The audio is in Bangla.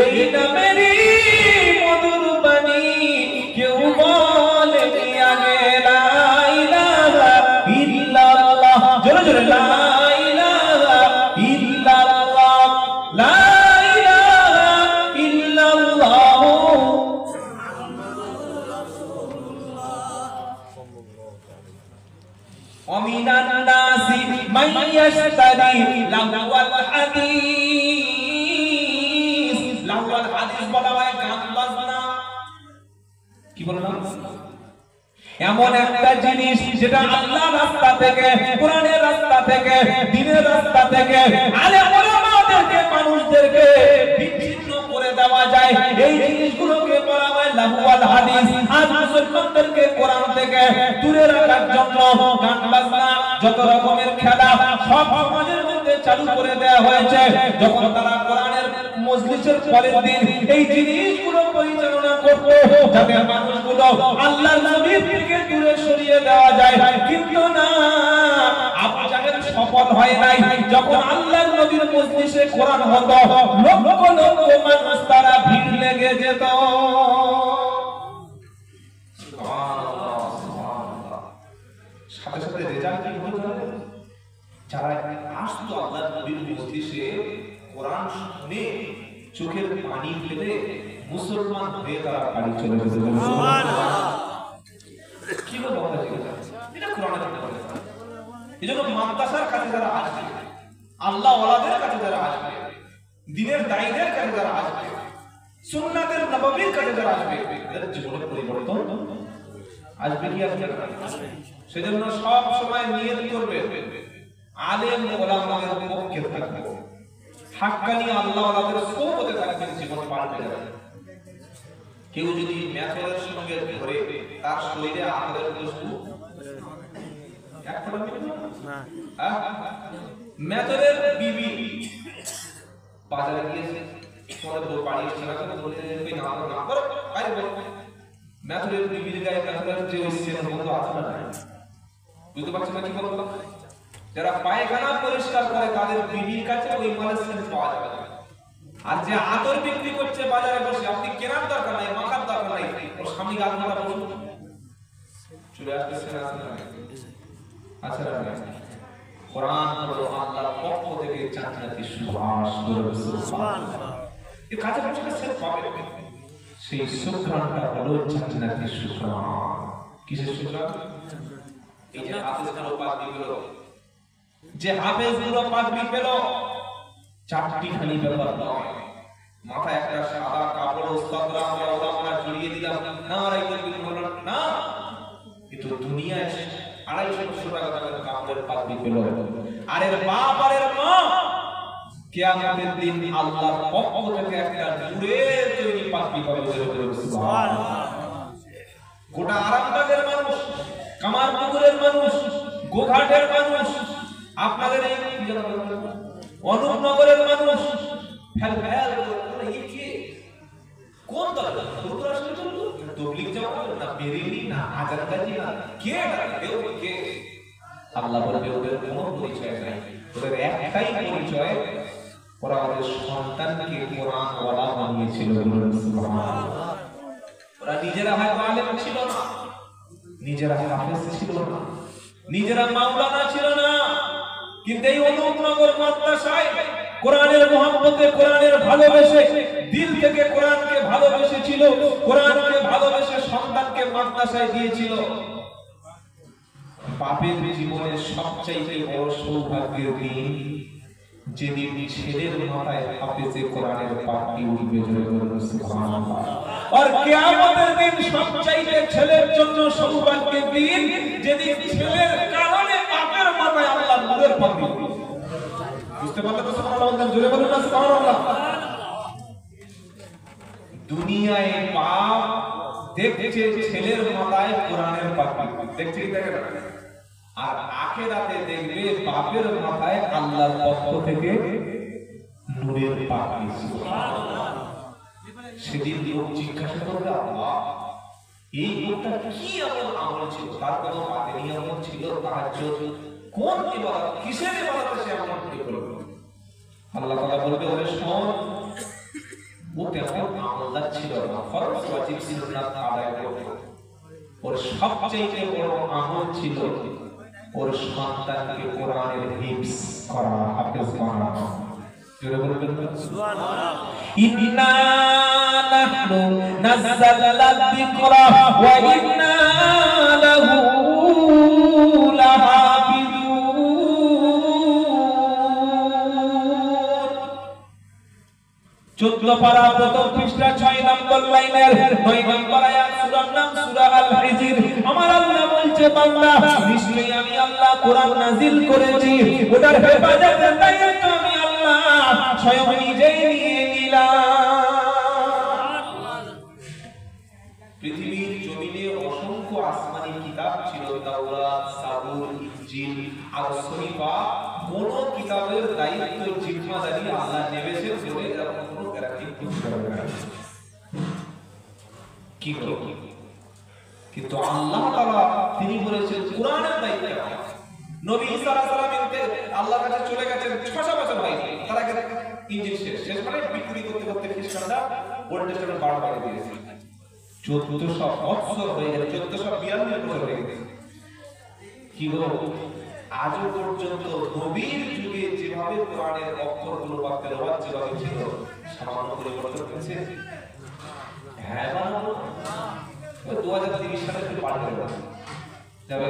এই নামেরই মধুর বাণী কেউ বলে আগে লা ইলাহা ইল্লাল্লাহ, জোরে জোরে লা ইলাহা ইল্লাল্লাহ, লা ইলাহা ইল্লাল্লাহ। ওমিনান নাসি মাইয়াশতারি লাহওয়াল হাদিস, লাহওয়াল হাদিস বলা হয় গান বাজনা। কি বললাম? এমন একটা জিনিস যেটা আল্লাহর রাস্তা থেকে, কোরআনের রাস্তা থেকে, দ্বীনের রাস্তা থেকে আলেম ওলামাদেরকে, মানুষদেরকে বিচ্ছিন্ন করে দেওয়া যায়, এই জিনিসগুলোকে বলা হয় লাহওয়াল হাদিস। আজ মুসলমানদেরকে কোরআন থেকে দূরে রাখার জন্য গান বাজনা, যত রকমের খেলা সব সমাজের মধ্যে চালু করে দেওয়া হয়েছে। যখন তারা কোরআনের মজলিসের পরের দিন এই জিনিসগুলো পরিচালনা করত যাতে মানুষগুলো আল্লাহর নবীর থেকে দূরে সরিয়ে দেওয়া যায়, কিন্তু না, আবু জাহেল সফল হয় নাই। যখন আল্লাহর নবীর মজলিসে কোরআন হতো, লক্ষ লক্ষ মানুষ তারা ভিড় লেগে যেত। সুবহানাল্লাহ, সুবহানাল্লাহ। সাথে সাথে রেজাল্ট কি হতো? যারা আসতো আল্লাহর নবীর মজলিসে কোরআন শুনে চোখের পানি ফেলে মুসলমান হয়ে তারা বাড়ি চলে যেত। সুবহানাল্লাহ। কি বলবো এটা কোরআনের কথা। এজন্য মাদ্রাসার কাছে যারা আসবে, আল্লাহ ওয়ালাদের কাছে যারা আসবে, দ্বীনের দায়ীদের কাছে যারা আসবে, সুন্নাতের নববীর কাছে যারা আসবে, এদের জীবনে পরিবর্তন আসবে কি আসবে না? সেজন্য সব সময় নিয়ত করবে আলেম ওলামাদের পক্ষে থাকবে, হাক্কানি আল্লাহ ওয়ালাদের সোহবতে থাকবে, জীবন পাল্টে যাবে। কেউ যদি মেথরের সঙ্গে ধরে তার শরীরে আতরের বস্তু মেথরের বিবি বাজারে গিয়েছে, বাড়ি মেথরের বিবির গায়ে মেথরের যে বন্ধু আছে না, বুঝতে পারছেন না কি বলবো? যারা পায়খানা পরিষ্কার করে তাদের বিবির কাছে ওই মালের সেন্ট পাওয়া যাবে না। আর যে আতর বিক্রি করছে বাজারে বসে, আপনি কেনার দরকার নাই, মাখার দরকার নাই, ওর সামনে গাছ মারা বসুন, চলে আসতেছে না? আচ্ছা, কোরআন হলো আল্লাহর পক্ষ থেকে জান্নাতি সুবাস, সুবহানাল্লাহ। এই কাছে বসে সেন্ট পাবে, সেই সুঘ্রাণটা হলো জান্নাতি সুঘ্রাণ। কিসের সুঘ্রাণ? এই যে হাফেজগুলো পাগড়ি পেল, যে হাফেজগুলো পাগড়ি পেল, চারটি খালি ব্যাপার নয়। মাথায় একটা সাদা কাপড় ওস্তাদরা আমরা ওলামারা জড়িয়ে দিলাম না, আর এই কিছু হলো না, কিন্তু দুনিয়ায় 250 টাকা দামের কাপড়ের পাগড়ি পেল। আর এর বাপ আর এর মা কিয়ামতের দিন আল্লাহর পক্ষ থেকে একটা নূরের তৈরি পাগড়ি পাবে। সুবহানাল্লাহ। গোটা আরামবাগের মানুষ, কামারপুকুরের মানুষ, গোঘাটের মানুষ, আপনাদের এই অনুপনগরের মানুষ ফেল ফেল করে কি কোন দল পুরো আসলে চলতো তবলিগ জামাত না, বেরিলি না, আজানগাজি না, কে এটা কেউ কে? আল্লাহ বলবে ওদের কোনো পরিচয় নাই, ওদের একটাই পরিচয়, ওরা ওদের সন্তানকে কোরআন ওয়ালা বানিয়েছিল। সুবহানাল্লাহ। ওরা নিজেরা হয়তো আলেম ছিল না, নিজেরা হাফেজ ছিল না, নিজেরা মাওলানা ছিল না, কিন্তু এই অনুপনগর মাদ্রাসায় কোরআনের মহব্বতে, কোরআনের ভালোবেসে, দিল থেকে কোরআনকে ভালোবেসেছিল, কোরআনকে ভালোবেসে সন্তানকে মাদ্রাসায় দিয়েছিল। বাপের জীবনের সবচেয়ে বড় সৌভাগ্যের দিন যেদিন ছেলের মাথায় হাফেজে কোরআনের পাখি উঠবে। সুবহানাল্লাহ। আর কিয়ামতের দিন সবচেয়ে ছেলের জন্য সৌভাগ্যের দিন যেদিন ছেলের কারণে বাপের মাথায় আল্লাহ নূরের পাখি উঠবে। বুঝতে পারলে তো? সুবহানাল্লাহ। জোরে বলুন না সুবহানাল্লাহ। দুনিয়ায় বাপ দেখছে ছেলের মাথায় কোরআনের পাখি, দেখছে কি দেখে না? আর আখিরাতে দেখবে বাপের মাথায় আল্লাহর পক্ষ থেকে নূরের পাখি। সুবহানাল্লাহ। সেদিন লোক জিজ্ঞাসা করবে, আল্লাহ এই লোকটা কি এমন আমল ছিল, তার কোনো বাতিনি আমল ছিল, তাহাজ্জুদ কোন ইবাদত, কিসের ইবাদতে সে আমল করলো? আল্লাহ তাআলা বলবে, ওরে শোন, ও তেমন আমলদার ছিল না, ফরজ ওয়াজিব সুন্নাত আদায় করত। ওর সবচেয়ে বড় আমল ছিল ওর সন্তানকে কোরআনের হিফজ করা, হাফেজ বানানো। জোরে বলবেন সুবহানাল্লাহ। ইন্না নাহনু নাযালনা যিকরা ওয়া ইন্না লাহু লাহাফিজুন। 14 পারা প্রথম পৃষ্ঠা 6 নম্বর লাইনের 9 নম্বর আয়াত, সূরার নাম সূরা আল হিজর। আমার আল্লাহ বলছে, বান্দা নিশ্চয়ই আমি আল্লাহ কোরআন নাযিল করেছি, ওটার হেফাজতের দায়িত্ব আমি আল্লাহ স্বয়ং নিজেই নিয়ে নিলাম। পৃথিবীর জমিনে অসংখ্য আসমানি কিতাব ছিল, তাওরাত, জাবুর, ইনজিল আর সহিফা। কোন কিতাবের দায়িত্ব জিম্মাদারি আল্লাহ নেবেছেন বলে এরকম কোনো গ্যারান্টি করতে পারবে না। কি বলো? কিন্তু আল্লাহ তাআলা তিনি বলেছেন কোরআনের দায়িত্ব আমার। নবী ঈসা আলাইহিস সালাম আল্লাহর কাছে চলে গেছেন 600 বছর হয়নি, তার আগে ইনজিল শেষ মানে বিক্রি করতে করতে খ্রিস্টানরা ওল্ড টেস্টামেন্ট বাড়াবাড়ি দিয়েছে। 1400 বছর হয়ে গেছে, 1492 বছর হয়ে গেছে। কি গো, আজও পর্যন্ত নবীর যুগে যেভাবে কোরআনের অক্ষরগুলো বা তেলাওয়াত যেভাবে ছিল, সামান্য পরিবর্তন হয়েছে? হ্যাঁ বা না? 2030 সালে পাল্টে যাবে।